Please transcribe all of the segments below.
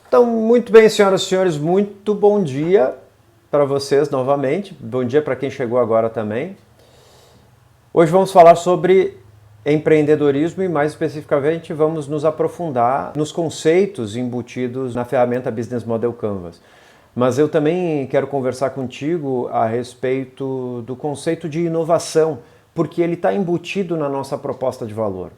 Então, muito bem, senhoras e senhores, muito bom dia para vocês novamente. Bom dia para quem chegou agora também. Hoje vamos falar sobre empreendedorismo e, mais especificamente, vamos nos aprofundar nos conceitos embutidos na ferramenta Business Model Canvas. Mas eu também quero conversar contigo a respeito do conceito de inovação, porque ele está embutido na nossa proposta de valor.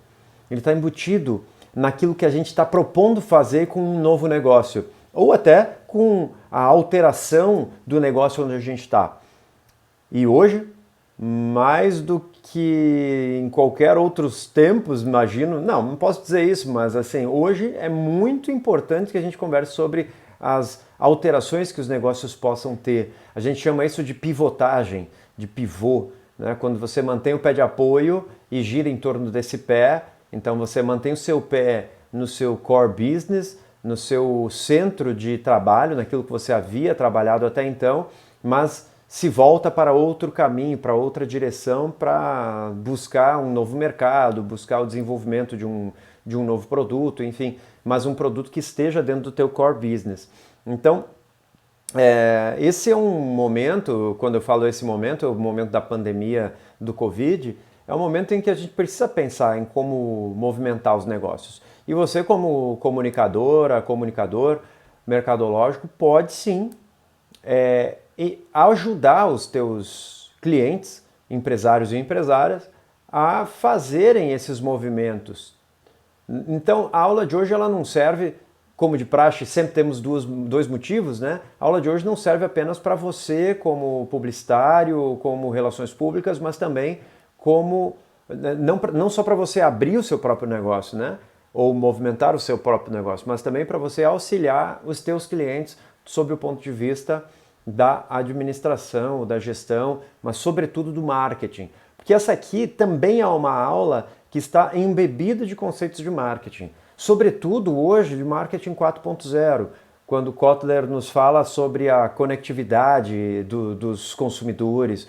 Ele está embutido naquilo que a gente está propondo fazer com um novo negócio, ou até com a alteração do negócio onde a gente está. E hoje, mais do que em qualquer outros tempos, imagino, não posso dizer isso, mas assim, hoje é muito importante que a gente converse sobre as alterações que os negócios possam ter. A gente chama isso de pivotagem, de pivô, né? Quando você mantém o pé de apoio e gira em torno desse pé. Então você mantém o seu pé no seu core business, no seu centro de trabalho, naquilo que você havia trabalhado até então, mas se volta para outro caminho, para outra direção, para buscar um novo mercado, buscar o desenvolvimento de um novo produto, enfim, mas um produto que esteja dentro do teu core business. Então, esse é um momento, quando eu falo esse momento, é o momento da pandemia do Covid, é um momento em que a gente precisa pensar em como movimentar os negócios. E você, como comunicadora, comunicador mercadológico, pode sim ajudar os teus clientes, empresários e empresárias, a fazerem esses movimentos. Então, a aula de hoje ela não serve, como de praxe, sempre temos dois motivos, né? A aula de hoje não serve apenas para você, como publicitário, como relações públicas, mas também como não só para você abrir o seu próprio negócio, né? Ou movimentar o seu próprio negócio, mas também para você auxiliar os teus clientes sob o ponto de vista da administração, da gestão, mas sobretudo do marketing. Porque essa aqui também é uma aula que está embebida de conceitos de marketing, sobretudo hoje de marketing 4.0, quando Kotler nos fala sobre a conectividade dos consumidores,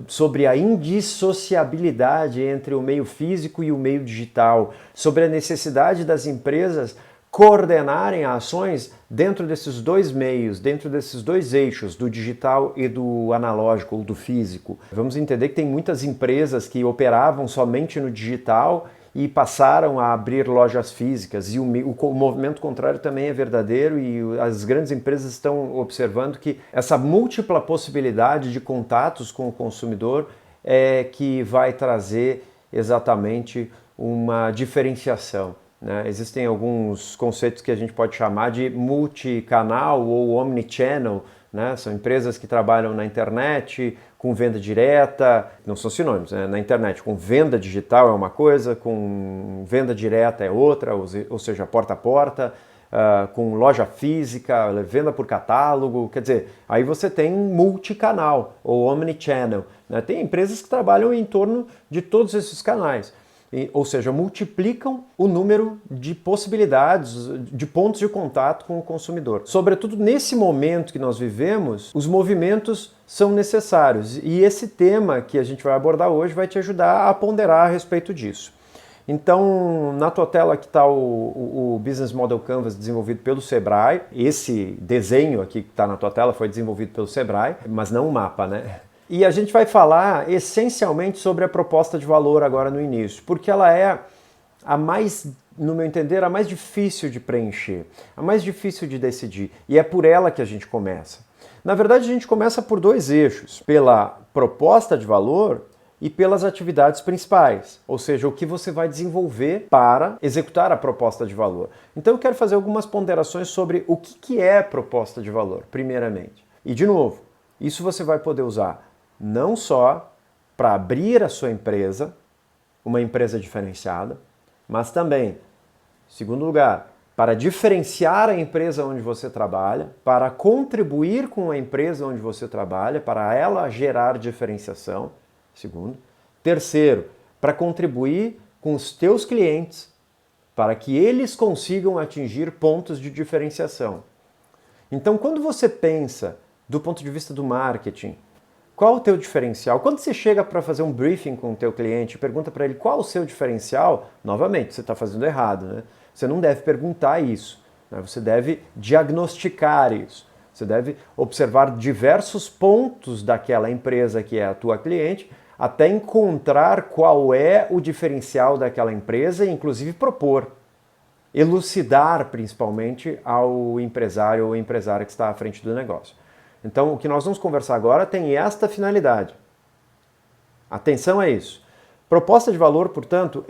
sobre a indissociabilidade entre o meio físico e o meio digital, sobre a necessidade das empresas coordenarem ações dentro desses dois meios, dentro desses dois eixos, do digital e do analógico ou do físico. Vamos entender que tem muitas empresas que operavam somente no digital e passaram a abrir lojas físicas, e o movimento contrário também é verdadeiro, e as grandes empresas estão observando que essa múltipla possibilidade de contatos com o consumidor é que vai trazer exatamente uma diferenciação, né? Existem alguns conceitos que a gente pode chamar de multicanal ou omnichannel, né? São empresas que trabalham na internet com venda direta, não são sinônimos, né? Na internet com venda digital é uma coisa, com venda direta é outra, ou seja, porta a porta, com loja física, venda por catálogo, quer dizer, aí você tem multicanal ou omnichannel, né? Tem empresas que trabalham em torno de todos esses canais. Ou seja, multiplicam o número de possibilidades, de pontos de contato com o consumidor. Sobretudo nesse momento que nós vivemos, os movimentos são necessários, e esse tema que a gente vai abordar hoje vai te ajudar a ponderar a respeito disso. Então, na tua tela aqui está o Business Model Canvas desenvolvido pelo Sebrae. Esse desenho aqui que está na tua tela foi desenvolvido pelo Sebrae, mas não o mapa, né? E a gente vai falar essencialmente sobre a proposta de valor agora no início, porque ela é a mais, no meu entender, a mais difícil de preencher, a mais difícil de decidir, e é por ela que a gente começa. Na verdade, a gente começa por dois eixos, pela proposta de valor e pelas atividades principais, ou seja, o que você vai desenvolver para executar a proposta de valor. Então eu quero fazer algumas ponderações sobre o que é proposta de valor, primeiramente. E de novo, isso você vai poder usar não só para abrir a sua empresa, uma empresa diferenciada, mas também, em segundo lugar, para diferenciar a empresa onde você trabalha, para contribuir com a empresa onde você trabalha, para ela gerar diferenciação, segundo. Terceiro, para contribuir com os teus clientes, para que eles consigam atingir pontos de diferenciação. Então, quando você pensa do ponto de vista do marketing, qual o teu diferencial? Quando você chega para fazer um briefing com o teu cliente e pergunta para ele qual o seu diferencial, novamente, você está fazendo errado, né? Você não deve perguntar isso. né? Você deve diagnosticar isso. Você deve observar diversos pontos daquela empresa que é a tua cliente, até encontrar qual é o diferencial daquela empresa e inclusive propor, elucidar principalmente ao empresário ou empresária que está à frente do negócio. Então, o que nós vamos conversar agora tem esta finalidade. Atenção a isso. Proposta de valor, portanto,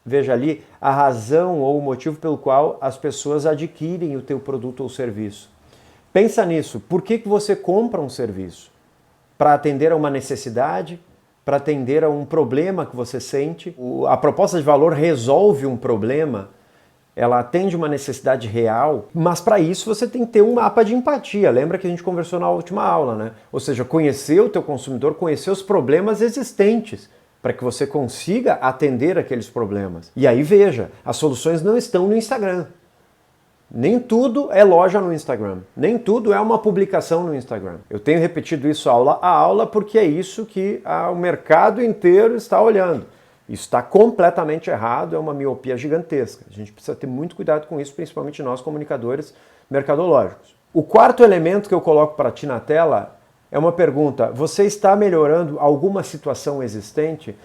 veja ali, a razão ou o motivo pelo qual as pessoas adquirem o teu produto ou serviço. Pensa nisso. Por que você compra um serviço? Para atender a uma necessidade? Para atender a um problema que você sente? A proposta de valor resolve um problema? Ela atende uma necessidade real? Mas para isso você tem que ter um mapa de empatia. Lembra que a gente conversou na última aula, né? Ou seja, conhecer o teu consumidor, conhecer os problemas existentes, para que você consiga atender aqueles problemas. E aí veja, as soluções não estão no Instagram. Nem tudo é loja no Instagram, nem tudo é uma publicação no Instagram. Eu tenho repetido isso aula a aula porque é isso que o mercado inteiro está olhando. Isso está completamente errado, é uma miopia gigantesca. A gente precisa ter muito cuidado com isso, principalmente nós comunicadores mercadológicos. O quarto elemento que eu coloco para ti na tela é uma pergunta: você está melhorando alguma situação existente?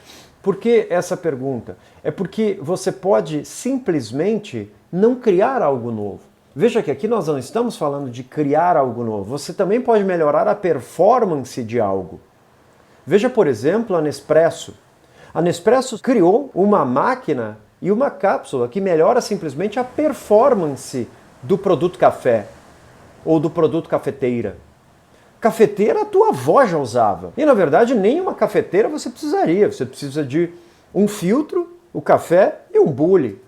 Por que essa pergunta? É porque você pode simplesmente não criar algo novo. Veja que aqui nós não estamos falando de criar algo novo. Você também pode melhorar a performance de algo. Veja, por exemplo, a Nespresso. A Nespresso criou uma máquina e uma cápsula que melhora simplesmente a performance do produto café ou do produto cafeteira. Cafeteira a tua avó já usava. E na verdade nem uma cafeteira você precisaria. Você precisa de um filtro, o café e um bule.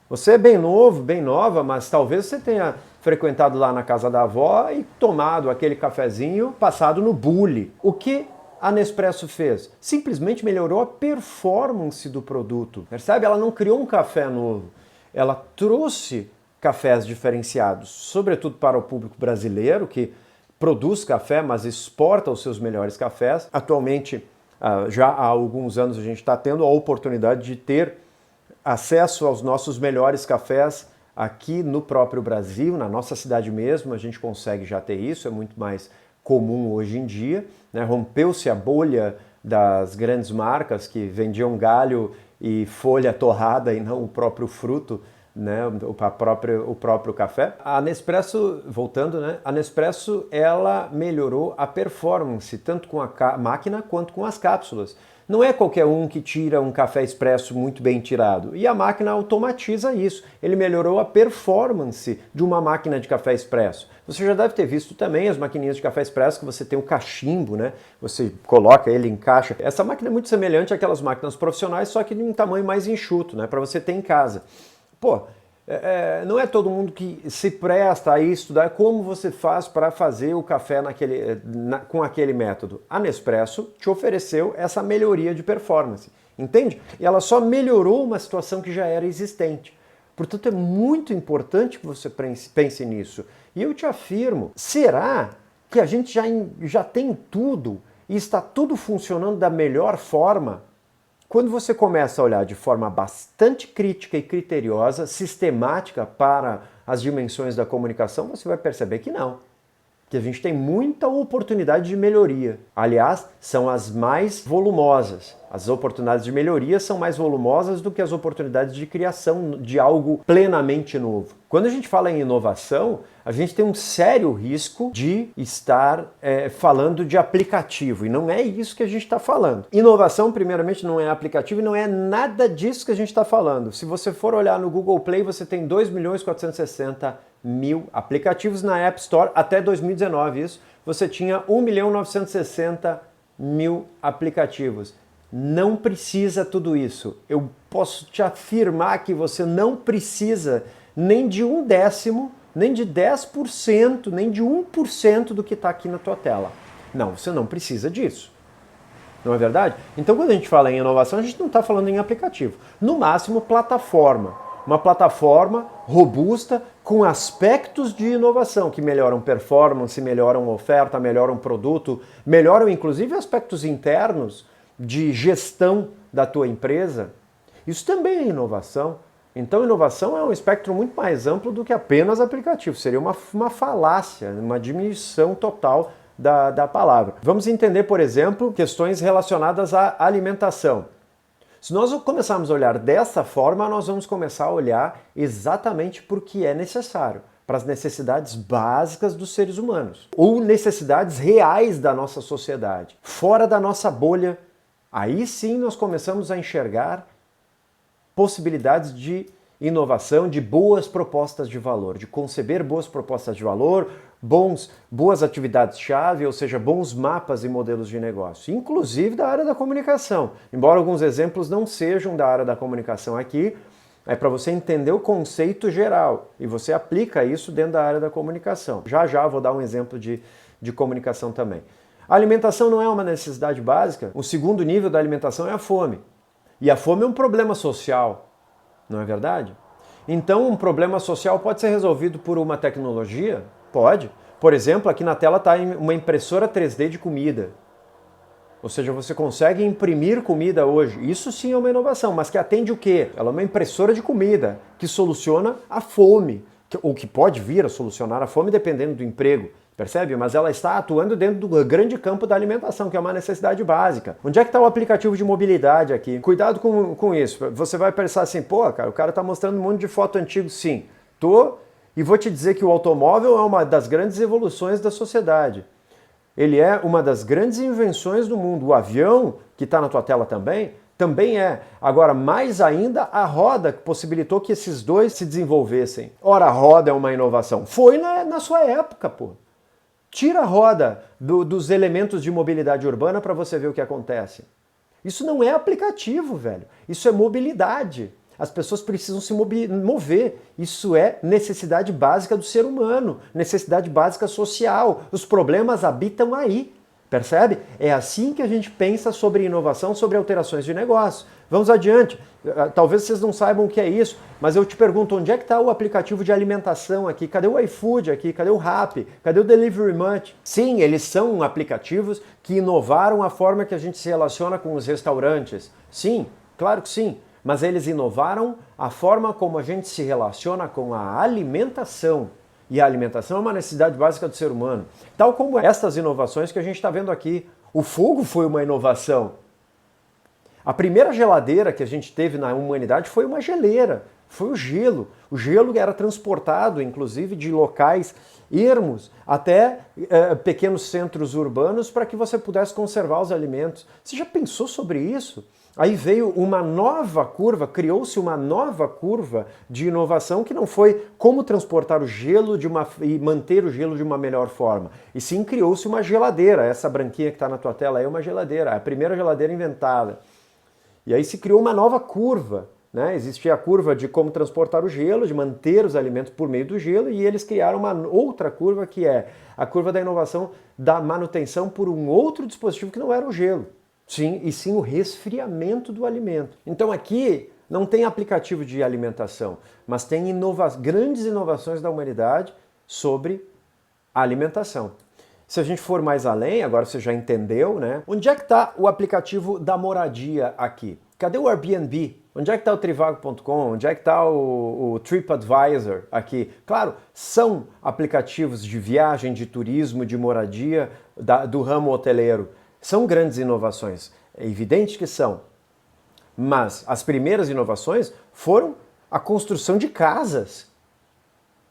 Você é bem novo, bem nova, mas talvez você tenha frequentado lá na casa da avó e tomado aquele cafezinho passado no bule. O que a Nespresso fez? Simplesmente melhorou a performance do produto. Percebe? Ela não criou um café novo. Ela trouxe cafés diferenciados, sobretudo para o público brasileiro, que produz café, mas exporta os seus melhores cafés. Atualmente, já há alguns anos, a gente está tendo a oportunidade de ter acesso aos nossos melhores cafés aqui no próprio Brasil, na nossa cidade mesmo. A gente consegue já ter isso, é muito mais comum hoje em dia, né? Rompeu-se a bolha das grandes marcas que vendiam galho e folha torrada e não o próprio fruto, né? o próprio café. A Nespresso, voltando, né? A Nespresso ela melhorou a performance tanto com a máquina quanto com as cápsulas. Não é qualquer um que tira um café expresso muito bem tirado. E a máquina automatiza isso. Ele melhorou a performance de uma máquina de café expresso. Você já deve ter visto também as maquininhas de café expresso que você tem o cachimbo, né? Você coloca ele, encaixa. Essa máquina é muito semelhante àquelas máquinas profissionais, só que de um tamanho mais enxuto, né? Para você ter em casa. Pô, não é todo mundo que se presta a estudar como você faz para fazer o café com aquele método. A Nespresso te ofereceu essa melhoria de performance, entende? E ela só melhorou uma situação que já era existente. Portanto, é muito importante que você pense nisso. E eu te afirmo, será que a gente já tem tudo e está tudo funcionando da melhor forma? Quando você começa a olhar de forma bastante crítica e criteriosa, sistemática para as dimensões da comunicação, você vai perceber que não. Que a gente tem muita oportunidade de melhoria. Aliás, são as mais volumosas. As oportunidades de melhoria são mais volumosas do que as oportunidades de criação de algo plenamente novo. Quando a gente fala em inovação, a gente tem um sério risco de estar falando de aplicativo, e não é isso que a gente está falando. Inovação, primeiramente, não é aplicativo e não é nada disso que a gente está falando. Se você for olhar no Google Play, você tem 2.460.000 aplicativos. Na App Store, até 2019, isso, você tinha 1.960.000 aplicativos. Não precisa tudo isso. Eu posso te afirmar que você não precisa nem de 1/10, nem de 10%, nem de 1% do que está aqui na tua tela. Não, você não precisa disso. Não é verdade? Então, quando a gente fala em inovação, a gente não está falando em aplicativo. No máximo, plataforma. Uma plataforma robusta com aspectos de inovação que melhoram performance, melhoram oferta, melhoram produto, melhoram inclusive aspectos internos de gestão da tua empresa. Isso também é inovação. Então, inovação é um espectro muito mais amplo do que apenas aplicativo. Seria uma falácia, uma diminuição total da palavra. Vamos entender, por exemplo, questões relacionadas à alimentação. Se nós começarmos a olhar dessa forma, nós vamos começar a olhar exatamente para o que é necessário, para as necessidades básicas dos seres humanos, ou necessidades reais da nossa sociedade, fora da nossa bolha. Aí sim nós começamos a enxergar possibilidades de inovação, de boas propostas de valor, de conceber boas propostas de valor, boas atividades-chave, ou seja, bons mapas e modelos de negócio, inclusive da área da comunicação. Embora alguns exemplos não sejam da área da comunicação aqui, é para você entender o conceito geral e você aplica isso dentro da área da comunicação. Já já vou dar um exemplo de comunicação também. A alimentação não é uma necessidade básica. O segundo nível da alimentação é a fome. E a fome é um problema social, não é verdade? Então, um problema social pode ser resolvido por uma tecnologia? Pode. Por exemplo, aqui na tela está uma impressora 3D de comida. Ou seja, você consegue imprimir comida hoje. Isso sim é uma inovação, mas que atende o quê? Ela é uma impressora de comida que soluciona a fome, ou que pode vir a solucionar a fome dependendo do emprego. Percebe? Mas ela está atuando dentro do grande campo da alimentação, que é uma necessidade básica. Onde é que está o aplicativo de mobilidade aqui? Cuidado com isso. Você vai pensar assim, pô, cara, o cara está mostrando um monte de foto antigo. Sim, e vou te dizer que o automóvel é uma das grandes evoluções da sociedade. Ele é uma das grandes invenções do mundo. O avião, que está na tua tela também é. Agora, mais ainda, a roda que possibilitou que esses dois se desenvolvessem. Ora, a roda é uma inovação. Foi na sua época, pô. Tira a roda dos elementos de mobilidade urbana para você ver o que acontece. Isso não é aplicativo, velho. Isso é mobilidade. As pessoas precisam se mover. Isso é necessidade básica do ser humano, necessidade básica social. Os problemas habitam aí. Percebe? É assim que a gente pensa sobre inovação, sobre alterações de negócio. Vamos adiante. Talvez vocês não saibam o que é isso, mas eu te pergunto, onde é que está o aplicativo de alimentação aqui? Cadê o iFood aqui? Cadê o Rappi? Cadê o Delivery Munch? Sim, eles são aplicativos que inovaram a forma que a gente se relaciona com os restaurantes. Sim, claro que sim. Mas eles inovaram a forma como a gente se relaciona com a alimentação. E a alimentação é uma necessidade básica do ser humano. Tal como estas inovações que a gente está vendo aqui. O fogo foi uma inovação. A primeira geladeira que a gente teve na humanidade foi uma geleira, foi o gelo. O gelo era transportado, inclusive, de locais ermos até pequenos centros urbanos para que você pudesse conservar os alimentos. Você já pensou sobre isso? Aí veio uma nova curva, criou-se uma nova curva de inovação que não foi como transportar o gelo e manter o gelo de uma melhor forma. E sim criou-se uma geladeira. Essa branquinha que está na tua tela aí é uma geladeira, a primeira geladeira inventada. E aí se criou uma nova curva, né? Existia a curva de como transportar o gelo, de manter os alimentos por meio do gelo, e eles criaram uma outra curva que é a curva da inovação da manutenção por um outro dispositivo que não era o gelo. Sim, e sim o resfriamento do alimento. Então aqui não tem aplicativo de alimentação, mas tem grandes inovações da humanidade sobre a alimentação. Se a gente for mais além, agora você já entendeu, né? Onde é que está o aplicativo da moradia aqui? Cadê o Airbnb? Onde é que está o Trivago.com? Onde é que está o TripAdvisor aqui? Claro, são aplicativos de viagem, de turismo, de moradia do ramo hoteleiro. São grandes inovações, é evidente que são. Mas as primeiras inovações foram a construção de casas.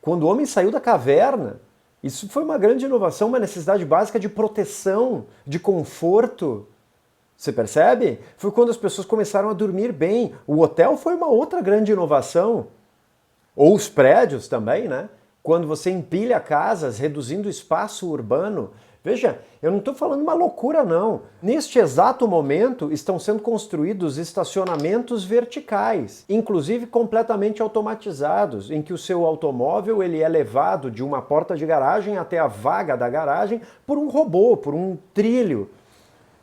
Quando o homem saiu da caverna, isso foi uma grande inovação, uma necessidade básica de proteção, de conforto. Você percebe? Foi quando as pessoas começaram a dormir bem. O hotel foi uma outra grande inovação. Ou os prédios também, né? Quando você empilha casas, reduzindo o espaço urbano. Veja, eu não estou falando uma loucura, não. Neste exato momento estão sendo construídos estacionamentos verticais, inclusive completamente automatizados, em que o seu automóvel ele é levado de uma porta de garagem até a vaga da garagem por um robô, por um trilho.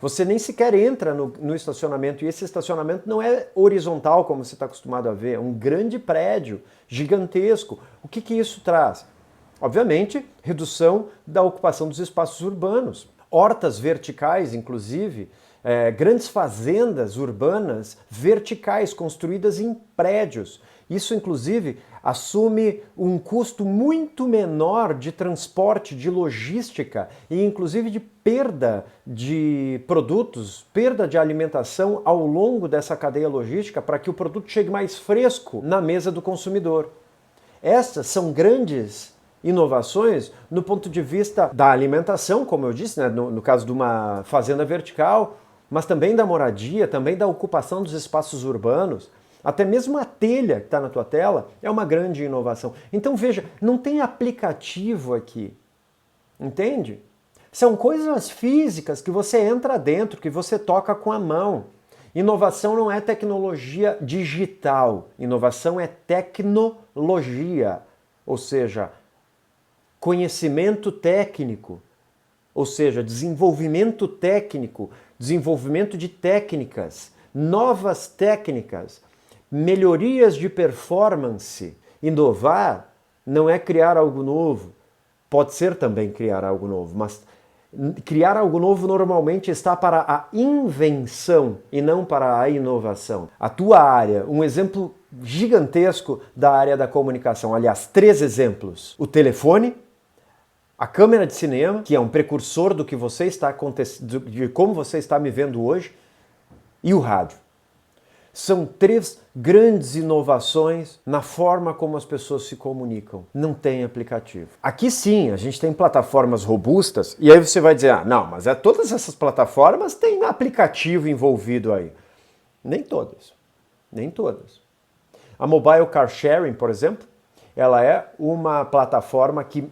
Você nem sequer entra no estacionamento, e esse estacionamento não é horizontal, como você está acostumado a ver, é um grande prédio, gigantesco. O que isso traz? Obviamente, redução da ocupação dos espaços urbanos. Hortas verticais, inclusive, grandes fazendas urbanas verticais construídas em prédios. Isso, inclusive, assume um custo muito menor de transporte, de logística e, inclusive, de perda de produtos, perda de alimentação ao longo dessa cadeia logística para que o produto chegue mais fresco na mesa do consumidor. Estas são grandes inovações no ponto de vista da alimentação, como eu disse, né, no caso de uma fazenda vertical, mas também da moradia, também da ocupação dos espaços urbanos. Até mesmo a telha que está na tua tela é uma grande inovação. Então veja, não tem aplicativo aqui, entende? São coisas físicas que você entra dentro, que você toca com a mão. Inovação não é tecnologia digital, inovação é tecnologia, ou seja, conhecimento técnico, ou seja, desenvolvimento técnico, desenvolvimento de técnicas, novas técnicas, melhorias de performance. Inovar não é criar algo novo, pode ser também criar algo novo, mas criar algo novo normalmente está para a invenção e não para a inovação. A tua área, um exemplo gigantesco da área da comunicação, aliás, 3 exemplos. O telefone, a câmera de cinema, que é um precursor do que você está de como você está me vendo hoje, e o rádio. São 3 grandes inovações na forma como as pessoas se comunicam. Não tem aplicativo. Aqui sim, a gente tem plataformas robustas, e aí você vai dizer, não, mas todas essas plataformas têm aplicativo envolvido aí. Nem todas. Nem todas. A Mobile Car Sharing, por exemplo, ela é uma plataforma que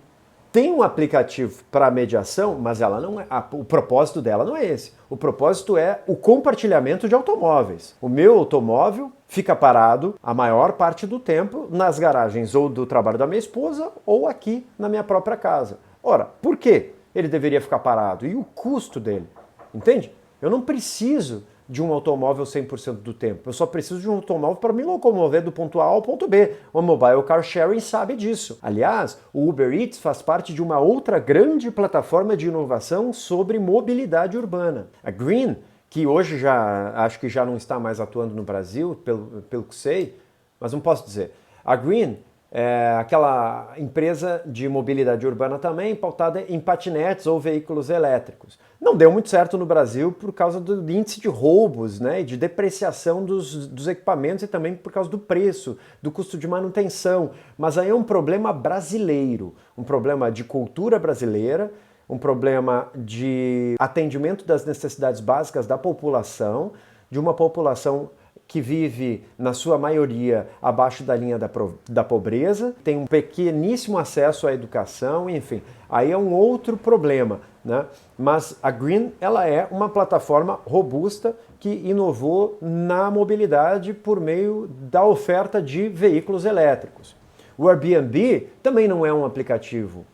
tem um aplicativo para mediação, mas ela não é. O propósito dela não é esse. O propósito é o compartilhamento de automóveis. O meu automóvel fica parado a maior parte do tempo nas garagens ou do trabalho da minha esposa ou aqui na minha própria casa. Ora, por que ele deveria ficar parado? E o custo dele? Entende? Eu não preciso de um automóvel 100% do tempo. Eu só preciso de um automóvel para me locomover do ponto A ao ponto B. O Mobile Car Sharing sabe disso. Aliás, o Uber Eats faz parte de uma outra grande plataforma de inovação sobre mobilidade urbana. A Green, que hoje acho que já não está mais atuando no Brasil, pelo que sei, mas não posso dizer. A Green é aquela empresa de mobilidade urbana também, pautada em patinetes ou veículos elétricos. Não deu muito certo no Brasil por causa do índice de roubos, né, e de depreciação dos equipamentos e também por causa do preço, do custo de manutenção. Mas aí é um problema brasileiro, um problema de cultura brasileira, um problema de atendimento das necessidades básicas da população, de uma população que vive, na sua maioria, abaixo da linha da pobreza, tem um pequeníssimo acesso à educação, enfim. Aí é um outro problema, né? Mas a Green, ela é uma plataforma robusta que inovou na mobilidade por meio da oferta de veículos elétricos. O Airbnb também não é um aplicativo.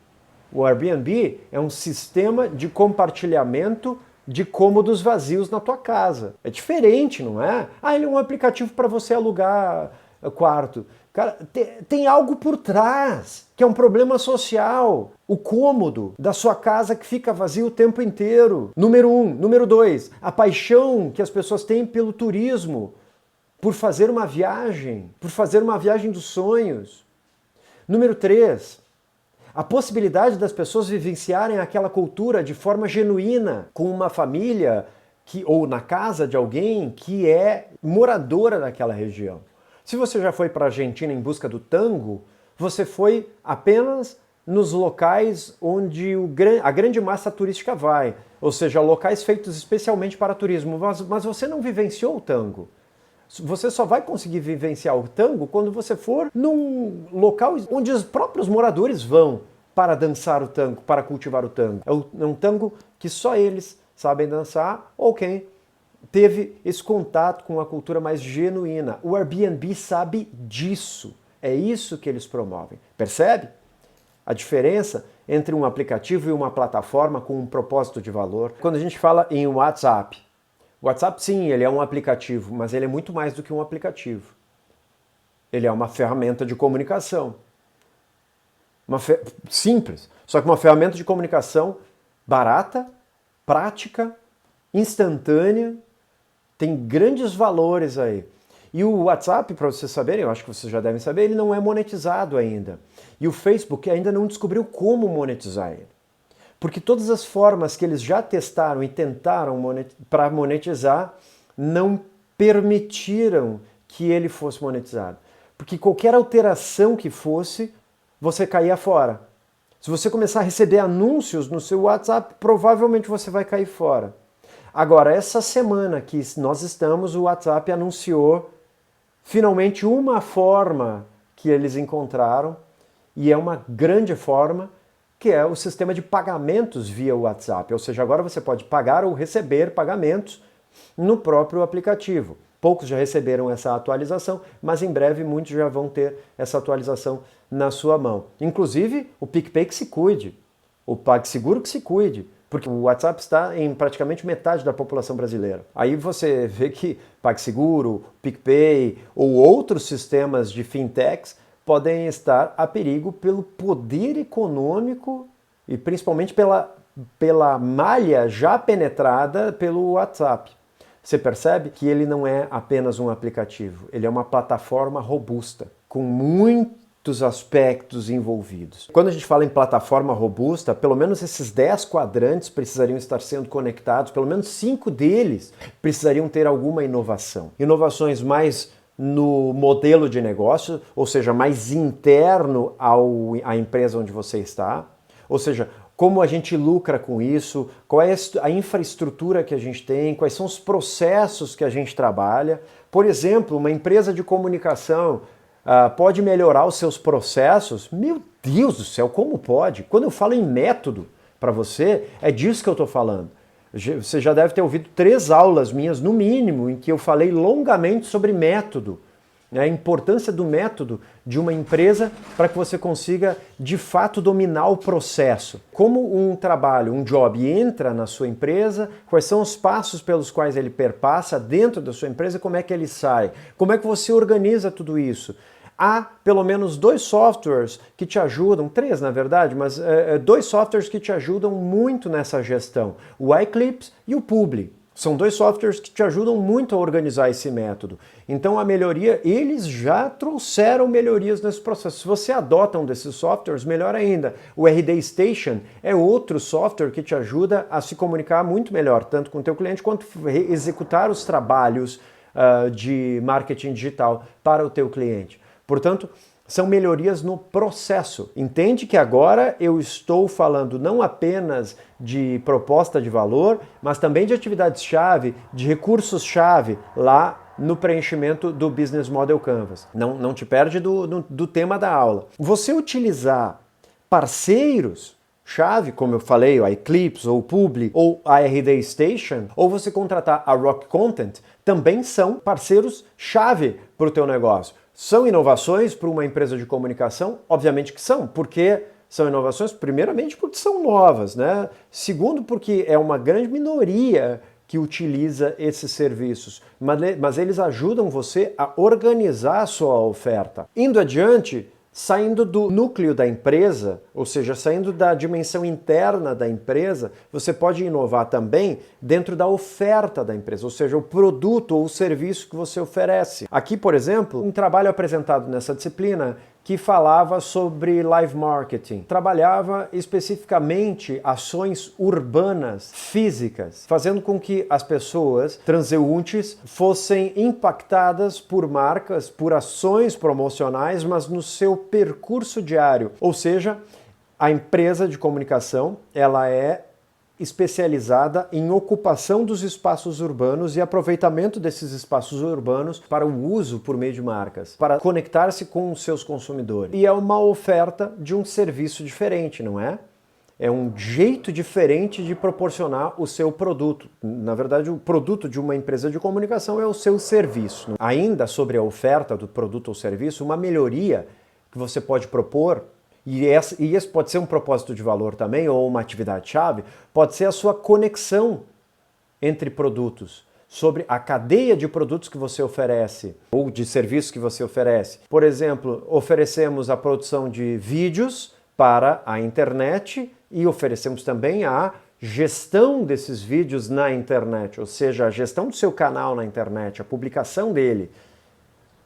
O Airbnb é um sistema de compartilhamento de cômodos vazios na tua casa. É diferente, não é? Ele é um aplicativo para você alugar quarto. Cara, tem algo por trás, que é um problema social. O cômodo da sua casa que fica vazio o tempo inteiro. Número 1. Número 2, a paixão que as pessoas têm pelo turismo, por fazer uma viagem dos sonhos. Número 3, a possibilidade das pessoas vivenciarem aquela cultura de forma genuína, com uma família ou na casa de alguém que é moradora daquela região. Se você já foi para a Argentina em busca do tango, você foi apenas nos locais onde a grande massa turística vai, ou seja, locais feitos especialmente para turismo, mas você não vivenciou o tango. Você só vai conseguir vivenciar o tango quando você for num local onde os próprios moradores vão para dançar o tango, para cultivar o tango. É um tango que só eles sabem dançar ou quem teve esse contato com a cultura mais genuína. O Airbnb sabe disso. É isso que eles promovem. Percebe a diferença entre um aplicativo e uma plataforma com um propósito de valor? Quando a gente fala em WhatsApp, o WhatsApp, sim, ele é um aplicativo, mas ele é muito mais do que um aplicativo. Ele é uma ferramenta de comunicação. Simples, só que uma ferramenta de comunicação barata, prática, instantânea, tem grandes valores aí. E o WhatsApp, para vocês saberem, eu acho que vocês já devem saber, ele não é monetizado ainda. E o Facebook ainda não descobriu como monetizar ele. Porque todas as formas que eles já testaram e tentaram para monetizar não permitiram que ele fosse monetizado. Porque qualquer alteração que fosse, você caía fora. Se você começar a receber anúncios no seu WhatsApp, provavelmente você vai cair fora. Agora, essa semana que nós estamos, o WhatsApp anunciou finalmente uma forma que eles encontraram, e é uma grande forma, que é o sistema de pagamentos via WhatsApp. Ou seja, agora você pode pagar ou receber pagamentos no próprio aplicativo. Poucos já receberam essa atualização, mas em breve muitos já vão ter essa atualização na sua mão. Inclusive, o PicPay que se cuide, o PagSeguro que se cuide, porque o WhatsApp está em praticamente metade da população brasileira. Aí você vê que PagSeguro, PicPay ou outros sistemas de fintechs podem estar a perigo pelo poder econômico e principalmente pela malha já penetrada pelo WhatsApp. Você percebe que ele não é apenas um aplicativo, ele é uma plataforma robusta, com muitos aspectos envolvidos. Quando a gente fala em plataforma robusta, pelo menos esses 10 quadrantes precisariam estar sendo conectados, pelo menos 5 deles precisariam ter alguma inovação. Inovações mais no modelo de negócio, ou seja, mais interno à empresa onde você está, ou seja, como a gente lucra com isso, qual é a infraestrutura que a gente tem, quais são os processos que a gente trabalha. Por exemplo, uma empresa de comunicação pode melhorar os seus processos? Meu Deus do céu, como pode? Quando eu falo em método para você, é disso que eu estou falando. Você já deve ter ouvido 3 aulas minhas, no mínimo, em que eu falei longamente sobre método. A importância do método de uma empresa para que você consiga, de fato, dominar o processo. Como um trabalho, um job entra na sua empresa, quais são os passos pelos quais ele perpassa dentro da sua empresa, como é que ele sai, como é que você organiza tudo isso. Há pelo menos 2 softwares que te ajudam, 3 na verdade, mas 2 softwares que te ajudam muito nessa gestão, o iClips e o Publi. São 2 softwares que te ajudam muito a organizar esse método. Então a melhoria, eles já trouxeram melhorias nesse processo. Se você adota um desses softwares, melhor ainda. O RD Station é outro software que te ajuda a se comunicar muito melhor, tanto com o teu cliente quanto executar os trabalhos de marketing digital para o teu cliente. Portanto, são melhorias no processo. Entende que agora eu estou falando não apenas de proposta de valor, mas também de atividades-chave, de recursos-chave lá no preenchimento do Business Model Canvas. Não te perde do tema da aula. Você utilizar parceiros-chave, como eu falei, o iClips, ou o Publi, ou a RD Station, ou você contratar a Rock Content, também são parceiros-chave para o teu negócio. São inovações para uma empresa de comunicação? Obviamente que são, porque são inovações, primeiramente porque são novas, né? Segundo, porque é uma grande minoria que utiliza esses serviços, mas eles ajudam você a organizar a sua oferta. Indo adiante, saindo do núcleo da empresa, ou seja, saindo da dimensão interna da empresa, você pode inovar também dentro da oferta da empresa, ou seja, o produto ou o serviço que você oferece. Aqui, por exemplo, um trabalho apresentado nessa disciplina que falava sobre live marketing. Trabalhava especificamente ações urbanas, físicas, fazendo com que as pessoas transeuntes fossem impactadas por marcas, por ações promocionais, mas no seu percurso diário. Ou seja, a empresa de comunicação, ela é especializada em ocupação dos espaços urbanos e aproveitamento desses espaços urbanos para o uso por meio de marcas, para conectar-se com os seus consumidores. E é uma oferta de um serviço diferente, não é? É um jeito diferente de proporcionar o seu produto. Na verdade, o produto de uma empresa de comunicação é o seu serviço. Ainda sobre a oferta do produto ou serviço, uma melhoria que você pode propor, e esse pode ser um propósito de valor também, ou uma atividade-chave, pode ser a sua conexão entre produtos, sobre a cadeia de produtos que você oferece, ou de serviços que você oferece. Por exemplo, oferecemos a produção de vídeos para a internet e oferecemos também a gestão desses vídeos na internet, ou seja, a gestão do seu canal na internet, a publicação dele.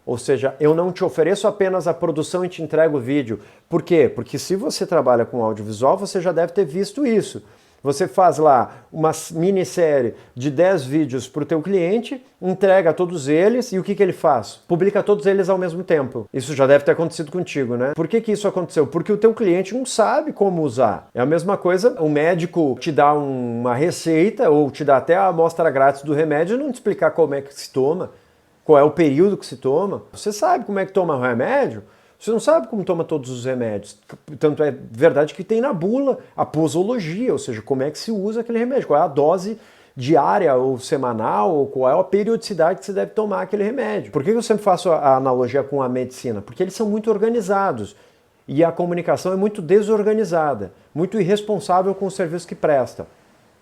Ou seja, eu não te ofereço apenas a produção e te entrego o vídeo. Por quê? Porque se você trabalha com audiovisual, você já deve ter visto isso. Você faz lá uma minissérie de 10 vídeos para o teu cliente, entrega todos eles e o que ele faz? Publica todos eles ao mesmo tempo. Isso já deve ter acontecido contigo, né? Por que isso aconteceu? Porque o teu cliente não sabe como usar. É a mesma coisa, o médico te dá uma receita ou te dá até a amostra grátis do remédio e não te explicar como é que se toma, qual é o período que se toma. Você sabe como é que toma o remédio? Você não sabe como toma todos os remédios. Tanto é verdade que tem na bula a posologia, ou seja, como é que se usa aquele remédio, qual é a dose diária ou semanal, ou qual é a periodicidade que você deve tomar aquele remédio. Por que eu sempre faço a analogia com a medicina? Porque eles são muito organizados e a comunicação é muito desorganizada, muito irresponsável com o serviço que presta.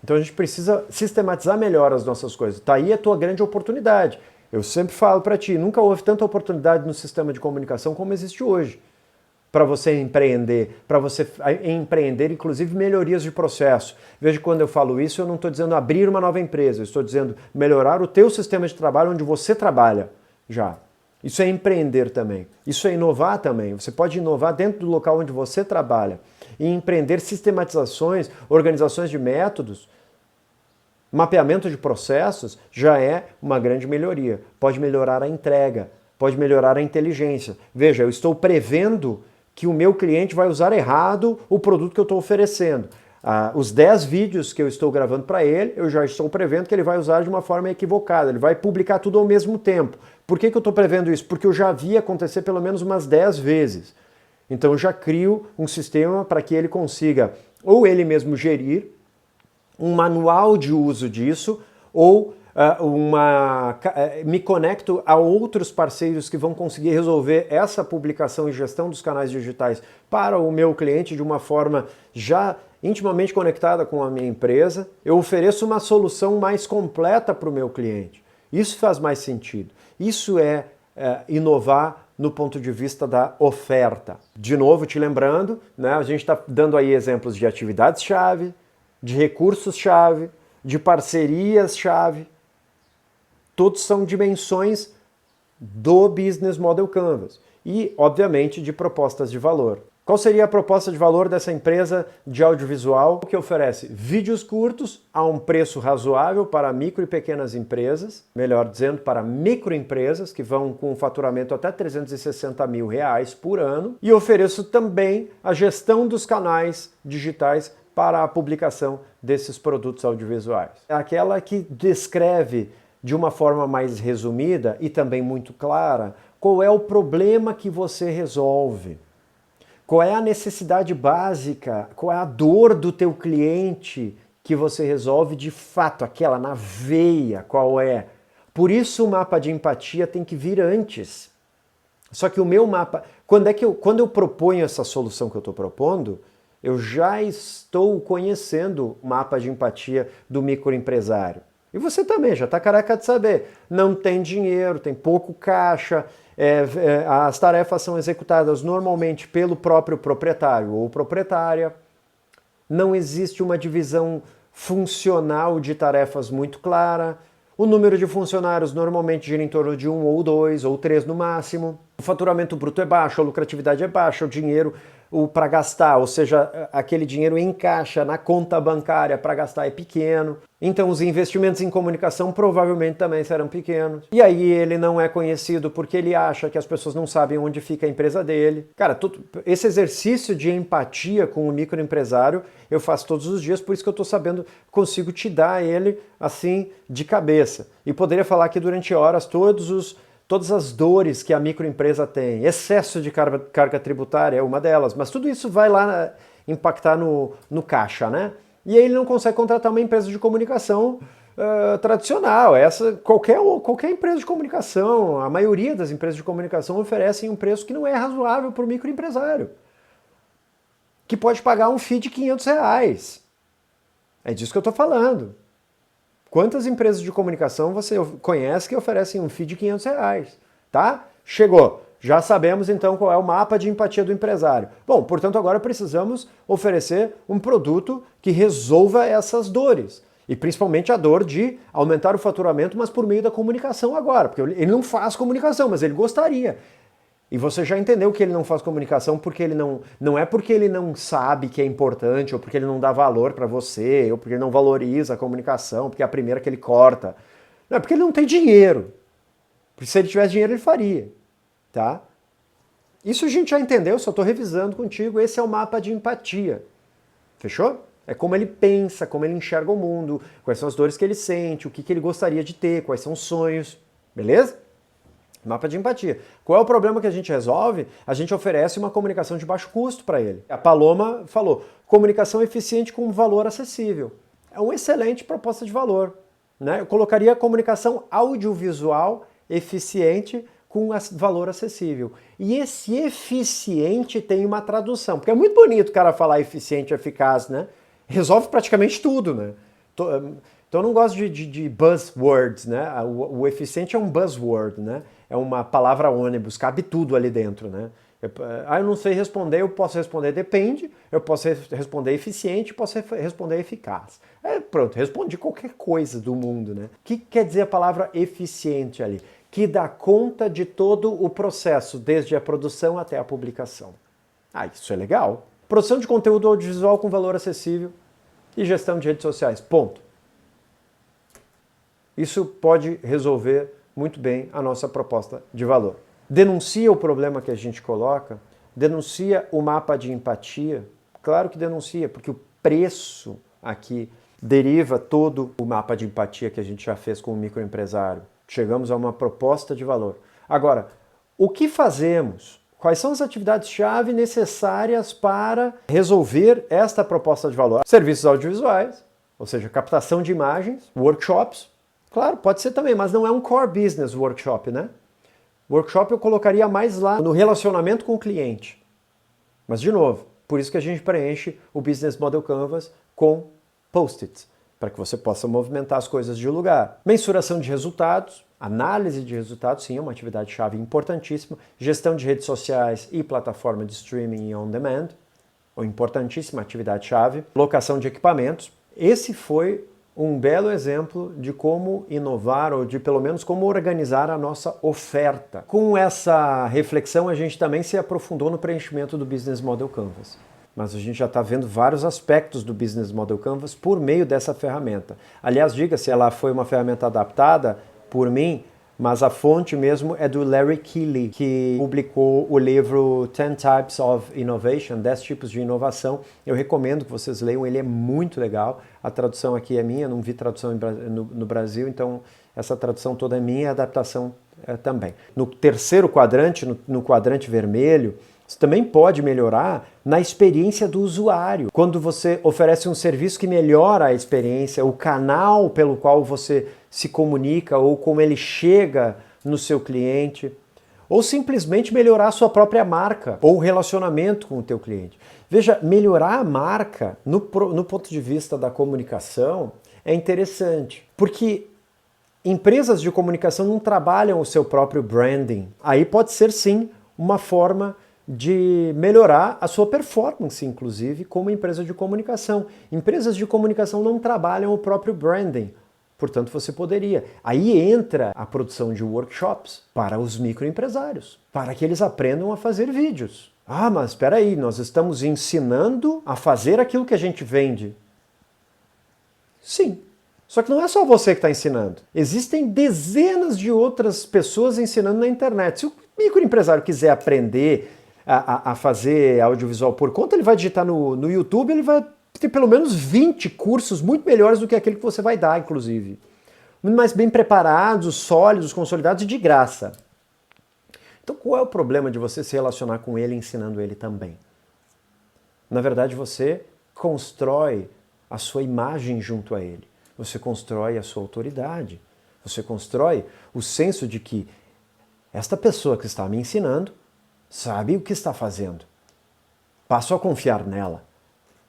Então a gente precisa sistematizar melhor as nossas coisas. Tá aí a tua grande oportunidade. Eu sempre falo para ti, nunca houve tanta oportunidade no sistema de comunicação como existe hoje. Para você empreender, inclusive melhorias de processo. Veja que quando eu falo isso, eu não estou dizendo abrir uma nova empresa, eu estou dizendo melhorar o teu sistema de trabalho onde você trabalha já. Isso é empreender também. Isso é inovar também. Você pode inovar dentro do local onde você trabalha e empreender sistematizações, organizações de métodos. Mapeamento de processos já é uma grande melhoria. Pode melhorar a entrega, pode melhorar a inteligência. Veja, eu estou prevendo que o meu cliente vai usar errado o produto que eu estou oferecendo. Os 10 vídeos que eu estou gravando para ele, eu já estou prevendo que ele vai usar de uma forma equivocada. Ele vai publicar tudo ao mesmo tempo. Por que eu estou prevendo isso? Porque eu já vi acontecer pelo menos umas 10 vezes. Então eu já crio um sistema para que ele consiga ou ele mesmo gerir um manual de uso disso, ou me conecto a outros parceiros que vão conseguir resolver essa publicação e gestão dos canais digitais para o meu cliente de uma forma já intimamente conectada com a minha empresa. Eu ofereço uma solução mais completa para o meu cliente. Isso faz mais sentido. Isso é inovar no ponto de vista da oferta. De novo, te lembrando, né, a gente está dando aí exemplos de atividades-chave, de recursos-chave, de parcerias-chave. Todos são dimensões do Business Model Canvas. E, obviamente, de propostas de valor. Qual seria a proposta de valor dessa empresa de audiovisual que oferece vídeos curtos a um preço razoável para micro e pequenas empresas, melhor dizendo, para microempresas que vão com um faturamento até R$360 mil por ano, e ofereço também a gestão dos canais digitais para a publicação desses produtos audiovisuais. Aquela que descreve de uma forma mais resumida e também muito clara qual é o problema que você resolve. Qual é a necessidade básica, qual é a dor do teu cliente que você resolve de fato, aquela na veia, qual é? Por isso o mapa de empatia tem que vir antes. Só que o meu mapa, quando eu proponho essa solução que eu estou propondo, eu já estou conhecendo o mapa de empatia do microempresário. E você também, já está careca de saber. Não tem dinheiro, tem pouco caixa, as tarefas são executadas normalmente pelo próprio proprietário ou proprietária. Não existe uma divisão funcional de tarefas muito clara. O número de funcionários normalmente gira em torno de 1 ou 2 ou 3 no máximo. O faturamento bruto é baixo, a lucratividade é baixa, o dinheiro para gastar, ou seja, aquele dinheiro em caixa na conta bancária para gastar é pequeno. Então os investimentos em comunicação provavelmente também serão pequenos. E aí ele não é conhecido porque ele acha que as pessoas não sabem onde fica a empresa dele. Cara, esse exercício de empatia com o microempresário eu faço todos os dias, por isso que eu estou sabendo, consigo te dar ele assim de cabeça. E poderia falar aqui durante horas todas as dores que a microempresa tem. Excesso de carga tributária é uma delas, mas tudo isso vai lá impactar no caixa, né? E aí ele não consegue contratar uma empresa de comunicação tradicional. Qualquer empresa de comunicação, a maioria das empresas de comunicação oferecem um preço que não é razoável para o microempresário, que pode pagar um FII de R$500. É disso que eu estou falando. Quantas empresas de comunicação você conhece que oferecem um FII de R$500, tá? Chegou. Já sabemos então qual é o mapa de empatia do empresário. Bom, portanto agora precisamos oferecer um produto que resolva essas dores. E principalmente a dor de aumentar o faturamento, mas por meio da comunicação agora. Porque ele não faz comunicação, mas ele gostaria. E você já entendeu que ele não faz comunicação porque ele não é porque ele não sabe que é importante, ou porque ele não dá valor para você, ou porque ele não valoriza a comunicação, porque é a primeira que ele corta. Não, é porque ele não tem dinheiro. Porque se ele tivesse dinheiro, ele faria. Tá? Isso a gente já entendeu, só estou revisando contigo. Esse é o mapa de empatia. Fechou? É como ele pensa, como ele enxerga o mundo, quais são as dores que ele sente, o que ele gostaria de ter, quais são os sonhos. Beleza? Mapa de empatia. Qual é o problema que a gente resolve? A gente oferece uma comunicação de baixo custo para ele. A Paloma falou, comunicação eficiente com valor acessível. É uma excelente proposta de valor. Né? Eu colocaria comunicação audiovisual eficiente com valor acessível. E esse eficiente tem uma tradução, porque é muito bonito o cara falar eficiente, eficaz, né? Resolve praticamente tudo, né? Então eu não gosto de buzzwords, né? O eficiente é um buzzword, né? É uma palavra ônibus, cabe tudo ali dentro, né? Eu não sei responder, eu posso responder depende, eu posso responder eficiente, posso responder eficaz. Pronto, respondi qualquer coisa do mundo, né? O que quer dizer a palavra eficiente ali? Que dá conta de todo o processo, desde a produção até a publicação. Isso é legal. Produção de conteúdo audiovisual com valor acessível e gestão de redes sociais. Ponto. Isso pode resolver muito bem a nossa proposta de valor. Denuncia o problema que a gente coloca, denuncia o mapa de empatia. Claro que denuncia, porque o preço aqui deriva todo o mapa de empatia que a gente já fez com o microempresário. Chegamos a uma proposta de valor. Agora, o que fazemos? Quais são as atividades-chave necessárias para resolver esta proposta de valor? Serviços audiovisuais, ou seja, captação de imagens, workshops. Claro, pode ser também, mas não é um core business workshop, né? Workshop eu colocaria mais lá no relacionamento com o cliente. Mas, de novo, por isso que a gente preenche o Business Model Canvas com post-its, para que você possa movimentar as coisas de lugar. Mensuração de resultados, análise de resultados, sim, é uma atividade-chave importantíssima. Gestão de redes sociais e plataforma de streaming e on-demand, uma importantíssima atividade-chave. Locação de equipamentos. Esse foi um belo exemplo de como inovar, ou de pelo menos como organizar a nossa oferta. Com essa reflexão, a gente também se aprofundou no preenchimento do Business Model Canvas. Mas a gente já está vendo vários aspectos do Business Model Canvas por meio dessa ferramenta. Aliás, diga-se, ela foi uma ferramenta adaptada por mim, mas a fonte mesmo é do Larry Keeley, que publicou o livro 10 Types of Innovation, 10 tipos de inovação. Eu recomendo que vocês leiam, ele é muito legal. A tradução aqui é minha, não vi tradução no Brasil, então essa tradução toda é minha e a adaptação também. No terceiro quadrante, no quadrante vermelho, você também pode melhorar na experiência do usuário. Quando você oferece um serviço que melhora a experiência, o canal pelo qual você se comunica ou como ele chega no seu cliente, ou simplesmente melhorar a sua própria marca ou o relacionamento com o teu cliente. Veja, melhorar a marca no ponto de vista da comunicação é interessante, porque empresas de comunicação não trabalham o seu próprio branding. Aí pode ser sim uma forma de melhorar a sua performance, inclusive, como empresa de comunicação. Empresas de comunicação não trabalham o próprio branding, portanto você poderia. Aí entra a produção de workshops para os microempresários, para que eles aprendam a fazer vídeos. Mas espera aí, nós estamos ensinando a fazer aquilo que a gente vende. Sim. Só que não é só você que está ensinando. Existem dezenas de outras pessoas ensinando na internet. Se o microempresário quiser aprender a fazer audiovisual por conta, ele vai digitar no YouTube, ele vai ter pelo menos 20 cursos muito melhores do que aquele que você vai dar, inclusive. Muito mais bem preparados, sólidos, consolidados e de graça. Então qual é o problema de você se relacionar com ele ensinando ele também? Na verdade, você constrói a sua imagem junto a ele. Você constrói a sua autoridade. Você constrói o senso de que esta pessoa que está me ensinando sabe o que está fazendo. Passo a confiar nela.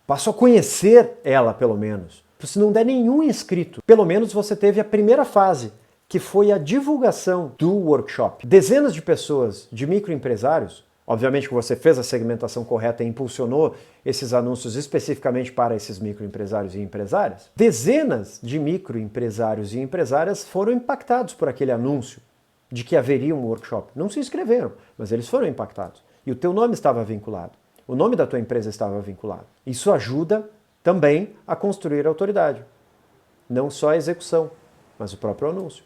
Passo a conhecer ela, pelo menos. Se não der nenhum inscrito, pelo menos você teve a primeira fase, que foi a divulgação do workshop. Dezenas de pessoas, de microempresários, Obviamente que você fez a segmentação correta e impulsionou esses anúncios especificamente para esses microempresários e empresárias. Dezenas de microempresários e empresárias foram impactados por aquele anúncio de que haveria um workshop. Não se inscreveram, mas eles foram impactados. E o teu nome estava vinculado. O nome da tua empresa estava vinculado. Isso ajuda também a construir a autoridade. Não só a execução, mas o próprio anúncio.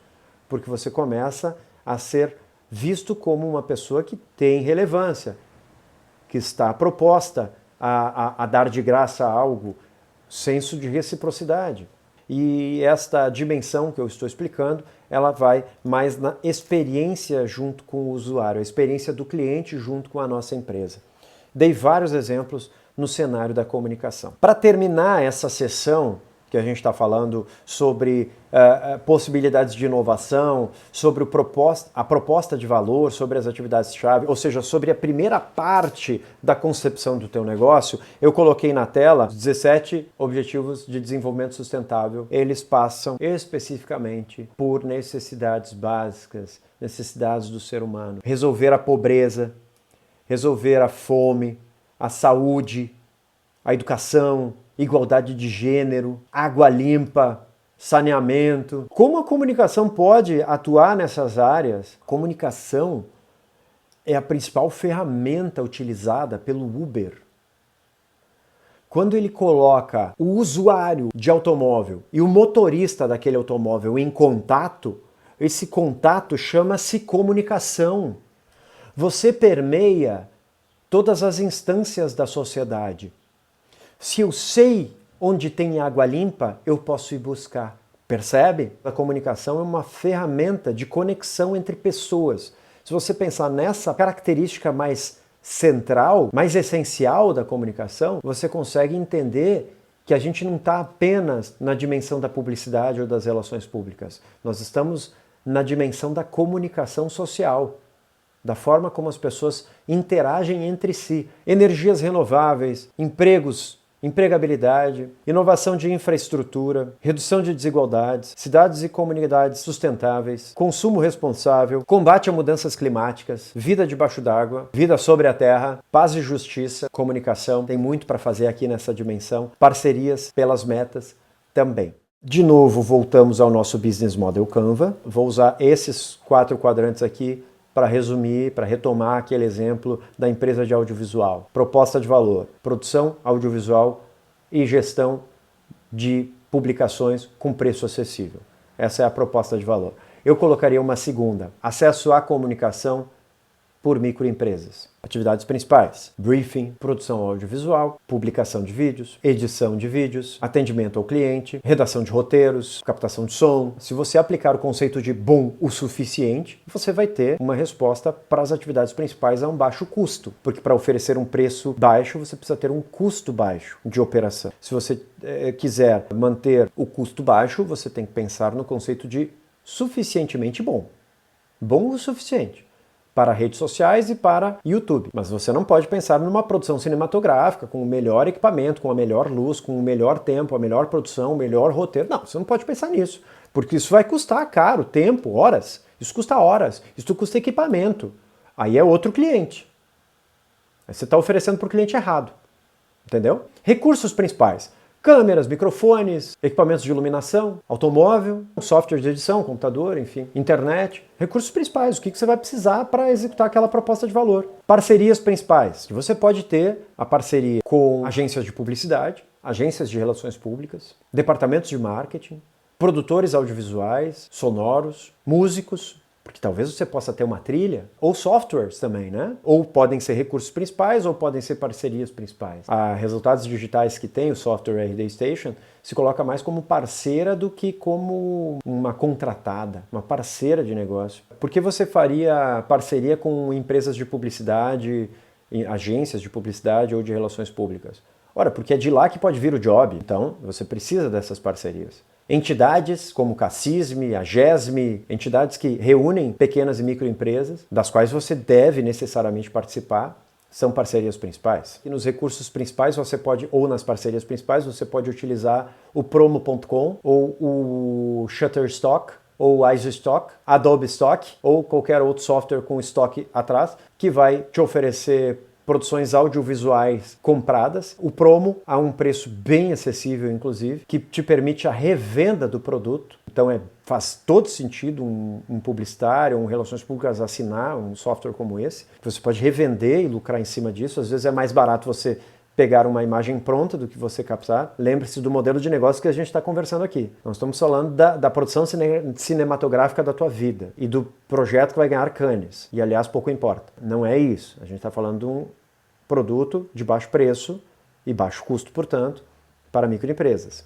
Porque você começa a ser visto como uma pessoa que tem relevância, que está proposta a dar de graça algo, senso de reciprocidade. E esta dimensão que eu estou explicando, ela vai mais na experiência junto com o usuário, a experiência do cliente junto com a nossa empresa. Dei vários exemplos no cenário da comunicação. Para terminar essa sessão, que a gente está falando sobre possibilidades de inovação, sobre a proposta de valor, sobre as atividades-chave, ou seja, sobre a primeira parte da concepção do teu negócio, eu coloquei na tela os 17 Objetivos de Desenvolvimento Sustentável. Eles passam especificamente por necessidades básicas, necessidades do ser humano. Resolver a pobreza, resolver a fome, a saúde, a educação, igualdade de gênero, água limpa, saneamento. Como a comunicação pode atuar nessas áreas? Comunicação é a principal ferramenta utilizada pelo Uber. Quando ele coloca o usuário de automóvel e o motorista daquele automóvel em contato, esse contato chama-se comunicação. Você permeia todas as instâncias da sociedade. Se eu sei onde tem água limpa, eu posso ir buscar. Percebe? A comunicação é uma ferramenta de conexão entre pessoas. Se você pensar nessa característica mais central, mais essencial da comunicação, você consegue entender que a gente não está apenas na dimensão da publicidade ou das relações públicas. Nós estamos na dimensão da comunicação social, da forma como as pessoas interagem entre si. Energias renováveis, empregabilidade, inovação de infraestrutura, redução de desigualdades, cidades e comunidades sustentáveis, consumo responsável, combate a mudanças climáticas, vida debaixo d'água, vida sobre a terra, paz e justiça, comunicação. Tem muito para fazer aqui nessa dimensão. Parcerias pelas metas também. De novo, voltamos ao nosso Business Model Canva. Vou usar esses 4 quadrantes aqui para resumir, para retomar aquele exemplo da empresa de audiovisual. Proposta de valor, produção audiovisual e gestão de publicações com preço acessível. Essa é a proposta de valor. Eu colocaria uma segunda, acesso à comunicação por microempresas. Atividades principais: briefing, produção audiovisual, publicação de vídeos, edição de vídeos, atendimento ao cliente, redação de roteiros, captação de som. Se você aplicar o conceito de bom o suficiente, você vai ter uma resposta para as atividades principais a um baixo custo, porque para oferecer um preço baixo, você precisa ter um custo baixo de operação. Se você quiser manter o custo baixo, você tem que pensar no conceito de suficientemente bom. Bom o suficiente para redes sociais e para YouTube. Mas você não pode pensar numa produção cinematográfica com o melhor equipamento, com a melhor luz, com o melhor tempo, a melhor produção, o melhor roteiro. Não, você não pode pensar nisso, porque isso vai custar caro, tempo, horas. Isso custa horas, isso custa equipamento. Aí é outro cliente. Aí você está oferecendo para o cliente errado. Entendeu? Recursos principais: câmeras, microfones, equipamentos de iluminação, automóvel, software de edição, computador, enfim, internet. Recursos principais, o que você vai precisar para executar aquela proposta de valor. Parcerias principais. Você pode ter a parceria com agências de publicidade, agências de relações públicas, departamentos de marketing, produtores audiovisuais, sonoros, músicos, porque talvez você possa ter uma trilha, ou softwares também, né? Ou podem ser recursos principais, ou podem ser parcerias principais. A Resultados Digitais, que tem o software RD Station, se coloca mais como parceira do que como uma contratada, uma parceira de negócio. Por que você faria parceria com empresas de publicidade, agências de publicidade ou de relações públicas? Ora, porque é de lá que pode vir o job, então você precisa dessas parcerias. Entidades como a CACISM, a GESM, entidades que reúnem pequenas e microempresas, das quais você deve necessariamente participar, são parcerias principais. E nos recursos principais você pode, ou nas parcerias principais, você pode utilizar o promo.com ou o Shutterstock, ou iStock, Adobe Stock ou qualquer outro software com estoque atrás que vai te oferecer produções audiovisuais compradas, o promo a um preço bem acessível, inclusive, que te permite a revenda do produto. Então faz todo sentido um publicitário, um relações públicas assinar um software como esse. Você pode revender e lucrar em cima disso. Às vezes é mais barato você pegar uma imagem pronta do que você captar. Lembre-se do modelo de negócio que a gente está conversando aqui. Nós estamos falando da produção cinematográfica da tua vida e do projeto que vai ganhar Cannes. E, aliás, pouco importa. Não é isso. A gente está falando de um produto de baixo preço e baixo custo, portanto, para microempresas.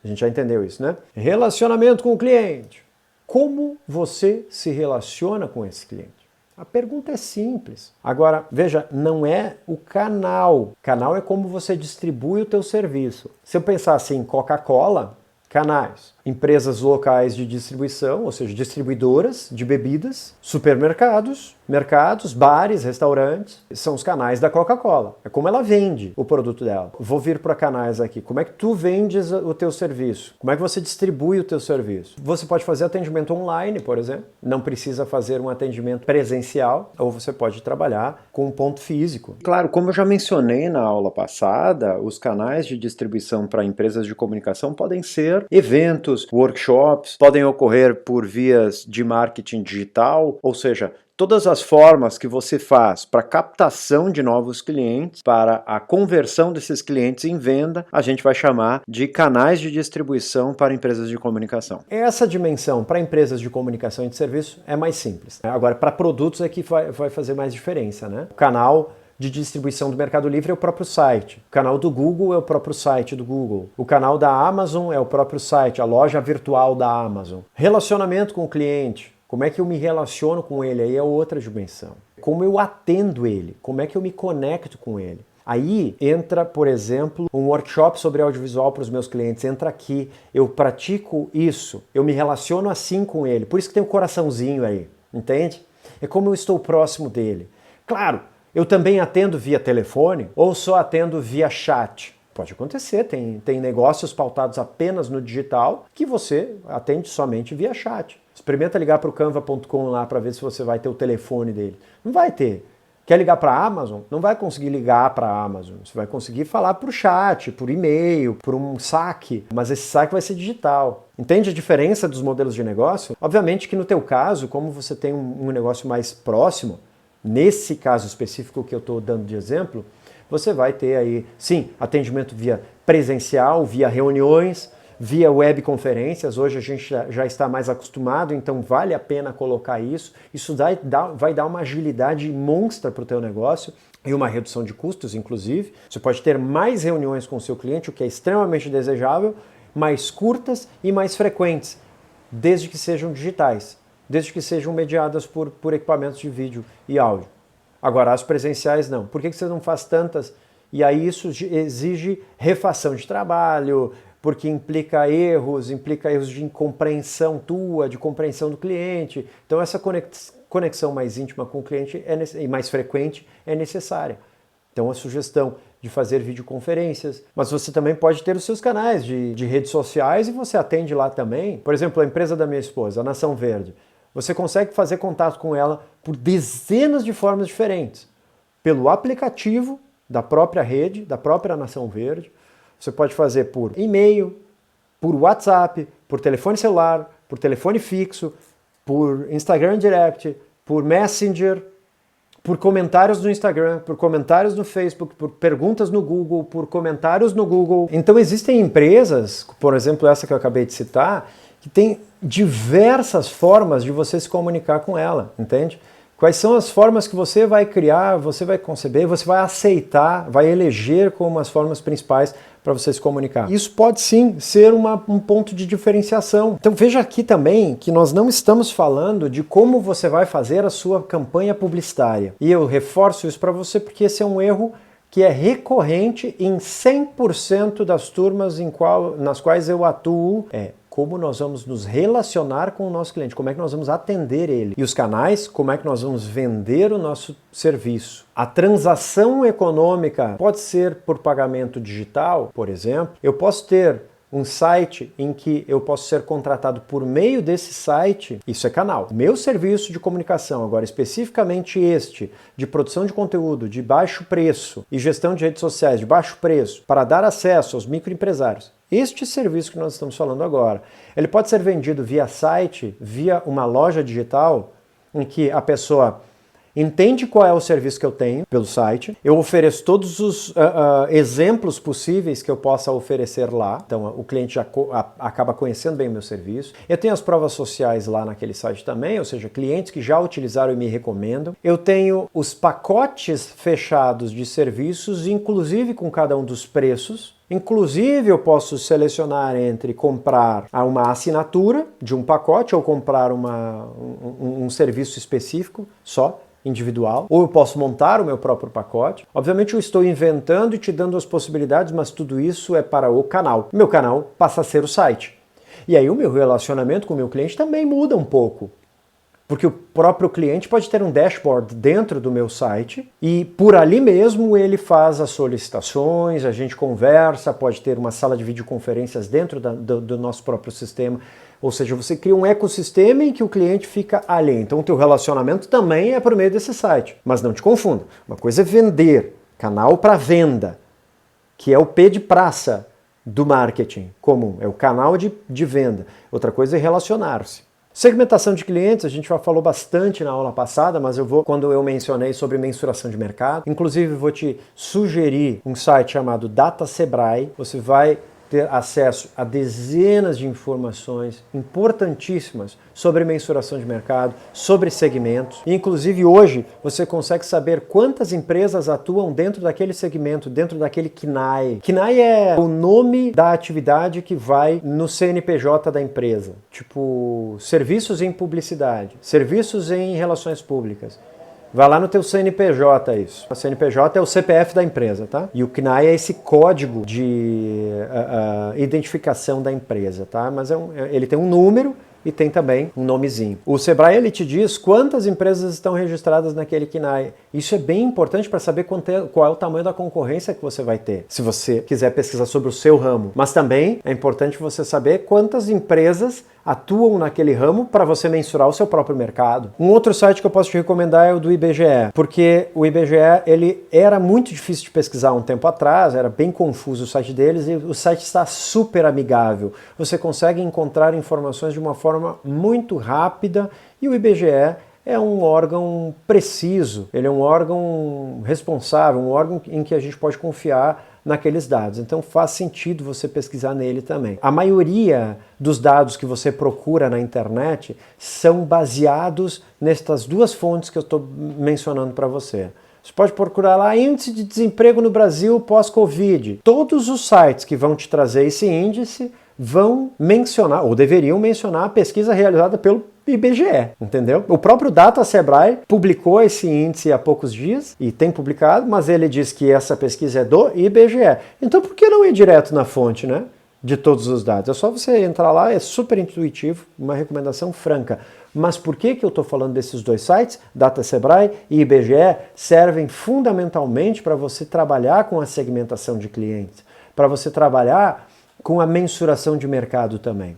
A gente já entendeu isso, né? Relacionamento com o cliente. Como você se relaciona com esse cliente? A pergunta é simples. Agora, veja, não é o canal. Canal é como você distribui o teu serviço. Se eu pensar assim, Coca-Cola, canais, empresas locais de distribuição, ou seja, distribuidoras de bebidas, supermercados, mercados, bares, restaurantes, são os canais da Coca-Cola. É como ela vende o produto dela. Vou vir para canais aqui. Como é que tu vendes o teu serviço? Como é que você distribui o teu serviço? Você pode fazer atendimento online, por exemplo. Não precisa fazer um atendimento presencial, ou você pode trabalhar com um ponto físico. Claro, como eu já mencionei na aula passada, os canais de distribuição para empresas de comunicação podem ser eventos, workshops, podem ocorrer por vias de marketing digital, ou seja, todas as formas que você faz para captação de novos clientes, para a conversão desses clientes em venda, a gente vai chamar de canais de distribuição para empresas de comunicação. Essa dimensão para empresas de comunicação e de serviço é mais simples. Agora, para produtos é que vai fazer mais diferença, né? O canal de distribuição do Mercado Livre é o próprio site. O canal do Google é o próprio site do Google. O canal da Amazon é o próprio site, a loja virtual da Amazon. Relacionamento com o cliente. Como é que eu me relaciono com ele? Aí é outra dimensão. Como eu atendo ele? Como é que eu me conecto com ele? Aí entra, por exemplo, um workshop sobre audiovisual para os meus clientes. Entra aqui, eu pratico isso, eu me relaciono assim com ele. Por isso que tem um coraçãozinho aí, entende? É como eu estou próximo dele. Claro, eu também atendo via telefone ou só atendo via chat? Pode acontecer, tem negócios pautados apenas no digital que você atende somente via chat. Experimenta ligar para o canva.com lá para ver se você vai ter o telefone dele. Não vai ter. Quer ligar para a Amazon? Não vai conseguir ligar para a Amazon. Você vai conseguir falar por chat, por e-mail, por um saque, mas esse saque vai ser digital. Entende a diferença dos modelos de negócio? Obviamente que no teu caso, como você tem um negócio mais próximo, nesse caso específico que eu estou dando de exemplo, você vai ter aí, sim, atendimento via presencial, via reuniões, via webconferências. Hoje a gente já está mais acostumado, então vale a pena colocar isso. Isso vai dar uma agilidade monstra para o teu negócio e uma redução de custos, inclusive. Você pode ter mais reuniões com o seu cliente, o que é extremamente desejável, mais curtas e mais frequentes, desde que sejam digitais, desde que sejam mediadas por equipamentos de vídeo e áudio. Agora, as presenciais não. Por que você não faz tantas? E aí isso exige refação de trabalho, porque implica erros de incompreensão tua, de compreensão do cliente. Então essa conexão mais íntima com o cliente e mais frequente é necessária. Então a sugestão de fazer videoconferências, mas você também pode ter os seus canais de redes sociais e você atende lá também. Por exemplo, a empresa da minha esposa, a Nação Verde. Você consegue fazer contato com ela por dezenas de formas diferentes. Pelo aplicativo da própria rede, da própria Nação Verde. Você pode fazer por e-mail, por WhatsApp, por telefone celular, por telefone fixo, por Instagram Direct, por Messenger, por comentários no Instagram, por comentários no Facebook, por perguntas no Google, por comentários no Google. Então existem empresas, por exemplo essa que eu acabei de citar, que tem diversas formas de você se comunicar com ela, entende? Quais são as formas que você vai criar, você vai conceber, você vai aceitar, vai eleger como as formas principais para você se comunicar. Isso pode sim ser um ponto de diferenciação. Então veja aqui também que nós não estamos falando de como você vai fazer a sua campanha publicitária. E eu reforço isso para você porque esse é um erro que é recorrente em 100% das turmas nas quais eu atuo. Como nós vamos nos relacionar com o nosso cliente, como é que nós vamos atender ele. E os canais, como é que nós vamos vender o nosso serviço. A transação econômica pode ser por pagamento digital, por exemplo. Eu posso ter um site em que eu posso ser contratado por meio desse site, isso é canal. Meu serviço de comunicação, agora especificamente este, de produção de conteúdo de baixo preço e gestão de redes sociais de baixo preço, para dar acesso aos microempresários, este serviço que nós estamos falando agora, ele pode ser vendido via site, via uma loja digital, em que a pessoa entende qual é o serviço que eu tenho pelo site, eu ofereço todos os exemplos possíveis que eu possa oferecer lá, então o cliente já acaba conhecendo bem o meu serviço. Eu tenho as provas sociais lá naquele site também, ou seja, clientes que já utilizaram e me recomendam. Eu tenho os pacotes fechados de serviços, inclusive com cada um dos preços. Inclusive eu posso selecionar entre comprar uma assinatura de um pacote ou comprar um serviço específico só, individual, ou eu posso montar o meu próprio pacote. Obviamente eu estou inventando e te dando as possibilidades, mas tudo isso é para o canal. O meu canal passa a ser o site. E aí o meu relacionamento com o meu cliente também muda um pouco. Porque o próprio cliente pode ter um dashboard dentro do meu site e por ali mesmo ele faz as solicitações, a gente conversa, pode ter uma sala de videoconferências dentro do nosso próprio sistema. Ou seja, você cria um ecossistema em que o cliente fica ali. Então o teu relacionamento também é por meio desse site. Mas não te confunda, uma coisa é vender, canal para venda, que é o P de praça do marketing comum, é o canal de venda. Outra coisa é relacionar-se. Segmentação de clientes, a gente já falou bastante na aula passada, mas quando eu mencionei sobre mensuração de mercado, inclusive vou te sugerir um site chamado Data Sebrae, você vai ter acesso a dezenas de informações importantíssimas sobre mensuração de mercado, sobre segmentos. Inclusive hoje você consegue saber quantas empresas atuam dentro daquele segmento, dentro daquele KNAI. KNAI é o nome da atividade que vai no CNPJ da empresa. Tipo, serviços em publicidade, serviços em relações públicas. Vai lá no teu CNPJ isso. O CNPJ é o CPF da empresa, tá? E o CNAE é esse código de identificação da empresa, tá? Mas ele tem um número e tem também um nomezinho. O Sebrae ele te diz quantas empresas estão registradas naquele KNAE. Isso é bem importante para saber qual é o tamanho da concorrência que você vai ter, se você quiser pesquisar sobre o seu ramo. Mas também é importante você saber quantas empresas atuam naquele ramo para você mensurar o seu próprio mercado. Um outro site que eu posso te recomendar é o do IBGE, porque o IBGE ele era muito difícil de pesquisar um tempo atrás, era bem confuso o site deles e o site está super amigável. Você consegue encontrar informações de uma forma muito rápida e o IBGE é um órgão preciso, ele é um órgão responsável, um órgão em que a gente pode confiar naqueles dados. Então faz sentido você pesquisar nele também. A maioria dos dados que você procura na internet são baseados nestas duas fontes que eu estou mencionando para você. Você pode procurar lá índice de desemprego no Brasil pós-Covid. Todos os sites que vão te trazer esse índice vão mencionar, ou deveriam mencionar, a pesquisa realizada pelo IBGE, entendeu? O próprio Data Sebrae publicou esse índice há poucos dias, e tem publicado, mas ele diz que essa pesquisa é do IBGE. Então por que não ir direto na fonte, né? De todos os dados? É só você entrar lá, é super intuitivo, uma recomendação franca. Mas por que eu estou falando desses dois sites? Data Sebrae e IBGE servem fundamentalmente para você trabalhar com a segmentação de clientes, para você trabalhar com a mensuração de mercado também.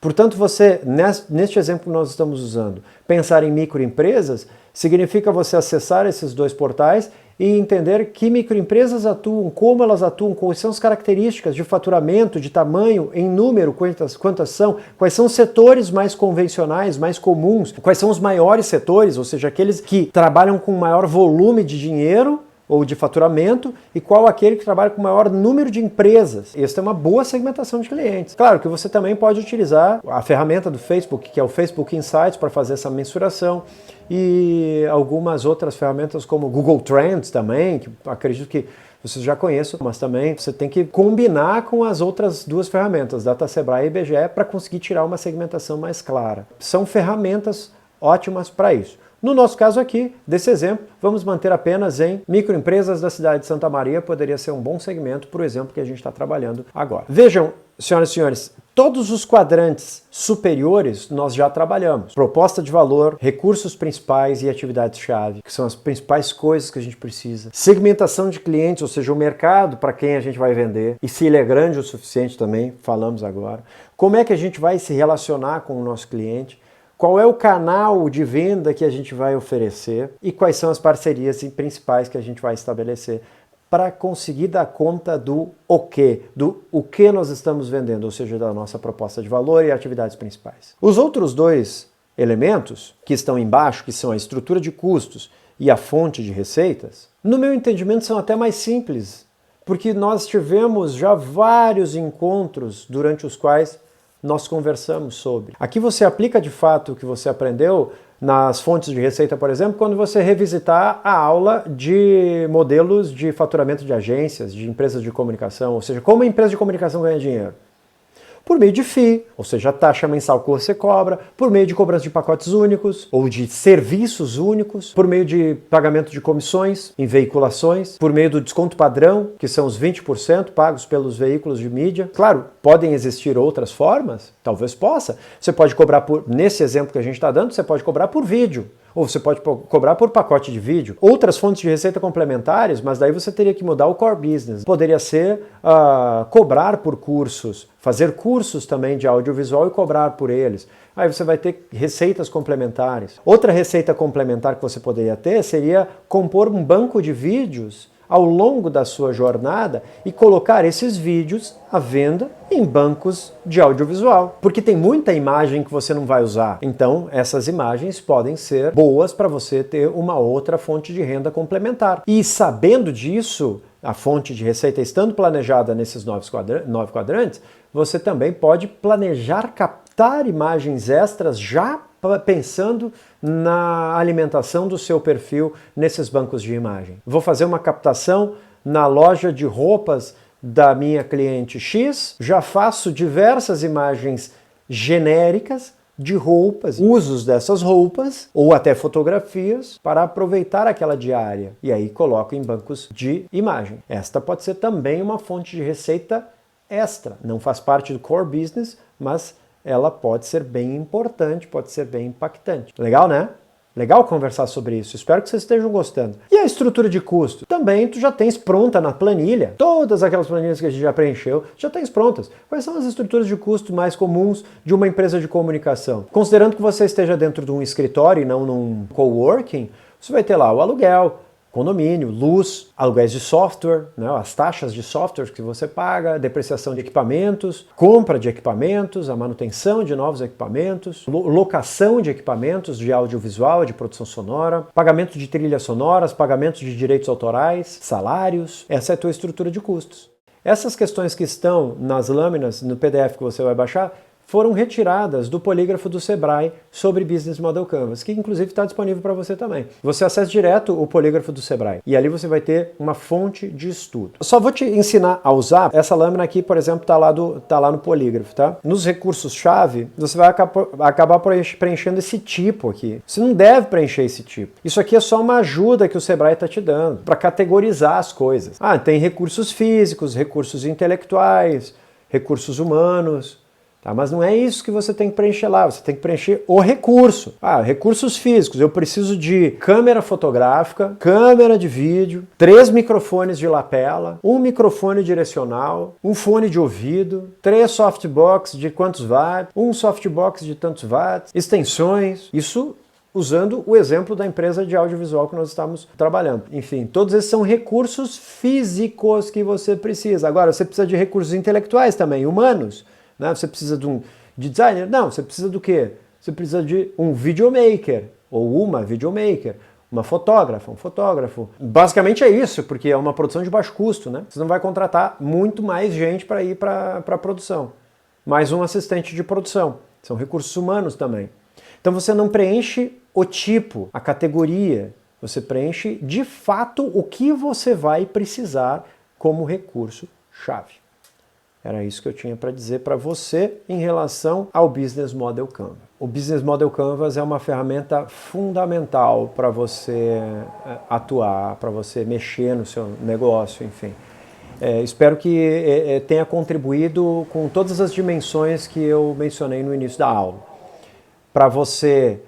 Portanto, você, neste exemplo que nós estamos usando, pensar em microempresas significa você acessar esses dois portais e entender que microempresas atuam, como elas atuam, quais são as características de faturamento, de tamanho, em número, quantas são, quais são os setores mais convencionais, mais comuns, quais são os maiores setores, ou seja, aqueles que trabalham com maior volume de dinheiro ou de faturamento, e qual aquele que trabalha com maior número de empresas. Essa é uma boa segmentação de clientes. Claro que você também pode utilizar a ferramenta do Facebook, que é o Facebook Insights, para fazer essa mensuração, e algumas outras ferramentas como Google Trends também, que acredito que vocês já conhecem, mas também você tem que combinar com as outras duas ferramentas, Data Sebrae e IBGE, para conseguir tirar uma segmentação mais clara. São ferramentas ótimas para isso. No nosso caso aqui, desse exemplo, vamos manter apenas em microempresas da cidade de Santa Maria, poderia ser um bom segmento para o exemplo que a gente está trabalhando agora. Vejam, senhoras e senhores, Todos os quadrantes superiores nós já trabalhamos. Proposta de valor, recursos principais e atividades-chave, que são as principais coisas que a gente precisa. Segmentação de clientes, ou seja, o mercado para quem a gente vai vender. E se ele é grande o suficiente também, falamos agora. Como é que a gente vai se relacionar com o nosso cliente? Qual é o canal de venda que a gente vai oferecer? E quais são as parcerias principais que a gente vai estabelecer para conseguir dar conta do o que nós estamos vendendo, ou seja, da nossa proposta de valor e atividades principais. Os outros dois elementos que estão embaixo, que são a estrutura de custos e a fonte de receitas, no meu entendimento são até mais simples, porque nós tivemos já vários encontros durante os quais nós conversamos sobre. Aqui você aplica de fato o que você aprendeu nas fontes de receita, por exemplo, quando você revisitar a aula de modelos de faturamento de agências, de empresas de comunicação, ou seja, como a empresa de comunicação ganha dinheiro. Por meio de FII, ou seja, a taxa mensal que você cobra, por meio de cobrança de pacotes únicos ou de serviços únicos, por meio de pagamento de comissões em veiculações, por meio do desconto padrão, que são os 20% pagos pelos veículos de mídia. Claro, podem existir outras formas, talvez possa. Você pode cobrar nesse exemplo que a gente está dando, você pode cobrar por vídeo. Ou você pode cobrar por pacote de vídeo. Outras fontes de receita complementares, mas daí você teria que mudar o core business. Poderia ser cobrar por cursos, fazer cursos também de audiovisual e cobrar por eles. Aí você vai ter receitas complementares. Outra receita complementar que você poderia ter seria compor um banco de vídeos ao longo da sua jornada e colocar esses vídeos à venda em bancos de audiovisual. Porque tem muita imagem que você não vai usar. Então, essas imagens podem ser boas para você ter uma outra fonte de renda complementar. E sabendo disso, a fonte de receita estando planejada nesses 9 quadrantes, você também pode planejar captar imagens extras já pensando na alimentação do seu perfil nesses bancos de imagem. Vou fazer uma captação na loja de roupas da minha cliente X, já faço diversas imagens genéricas de roupas, usos dessas roupas ou até fotografias para aproveitar aquela diária e aí coloco em bancos de imagem. Esta pode ser também uma fonte de receita extra, não faz parte do core business, mas ela pode ser bem importante, pode ser bem impactante. Legal, né? Legal conversar sobre isso. Espero que vocês estejam gostando. E a estrutura de custo? Também tu já tens pronta na planilha. Todas aquelas planilhas que a gente já preencheu, já tens prontas. Quais são as estruturas de custo mais comuns de uma empresa de comunicação? Considerando que você esteja dentro de um escritório e não num coworking, você vai ter lá o aluguel, condomínio, luz, aluguéis de software, né, as taxas de software que você paga, depreciação de equipamentos, compra de equipamentos, a manutenção de novos equipamentos, locação de equipamentos de audiovisual, de produção sonora, pagamento de trilhas sonoras, pagamento de direitos autorais, salários. Essa é a tua estrutura de custos. Essas questões que estão nas lâminas no PDF que você vai baixar foram retiradas do polígrafo do Sebrae sobre Business Model Canvas, que inclusive está disponível para você também. Você acessa direto o polígrafo do Sebrae e ali você vai ter uma fonte de estudo. Eu só vou te ensinar a usar essa lâmina aqui, por exemplo, tá lá no polígrafo, tá? Nos recursos-chave, você vai acabar preenchendo esse tipo aqui. Você não deve preencher esse tipo. Isso aqui é só uma ajuda que o Sebrae está te dando para categorizar as coisas. Tem recursos físicos, recursos intelectuais, recursos humanos. Mas não é isso que você tem que preencher lá, você tem que preencher o recurso. Recursos físicos, eu preciso de câmera fotográfica, câmera de vídeo, 3 microfones de lapela, um microfone direcional, um fone de ouvido, 3 softbox de quantos watts, um softbox de tantos watts, extensões, isso usando o exemplo da empresa de audiovisual que nós estamos trabalhando. Enfim, todos esses são recursos físicos que você precisa. Agora, você precisa de recursos intelectuais também, humanos. Você precisa de designer? Não, você precisa do quê? Você precisa de um videomaker, ou uma videomaker, uma fotógrafa, um fotógrafo. Basicamente é isso, porque é uma produção de baixo custo, né? Você não vai contratar muito mais gente para ir para a produção. Mais um assistente de produção. São recursos humanos também. Então você não preenche o tipo, a categoria. Você preenche, de fato, o que você vai precisar como recurso-chave. Era isso que eu tinha para dizer para você em relação ao Business Model Canvas. O Business Model Canvas é uma ferramenta fundamental para você atuar, para você mexer no seu negócio, enfim. Espero que tenha contribuído com todas as dimensões que eu mencionei no início da aula. Para você,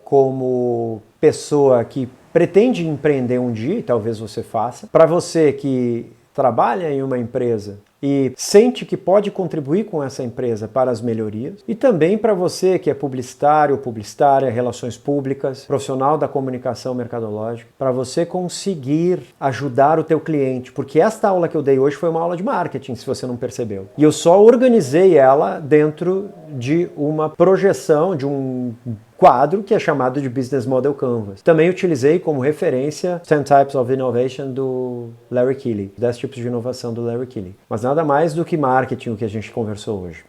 como pessoa que pretende empreender um dia, e talvez você faça, para você que trabalha em uma empresa e sente que pode contribuir com essa empresa para as melhorias, e também para você que é publicitário, publicitária, relações públicas, profissional da comunicação mercadológica, para você conseguir ajudar o teu cliente, porque esta aula que eu dei hoje foi uma aula de marketing, se você não percebeu. E eu só organizei ela dentro de uma projeção, de um quadro que é chamado de Business Model Canvas. Também utilizei como referência 10 Types of Innovation do Larry Keeley, 10 tipos de inovação do Larry Keeley. Mas nada mais do que marketing o que a gente conversou hoje.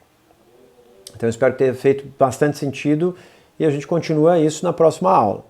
Então eu espero ter feito bastante sentido e a gente continua isso na próxima aula.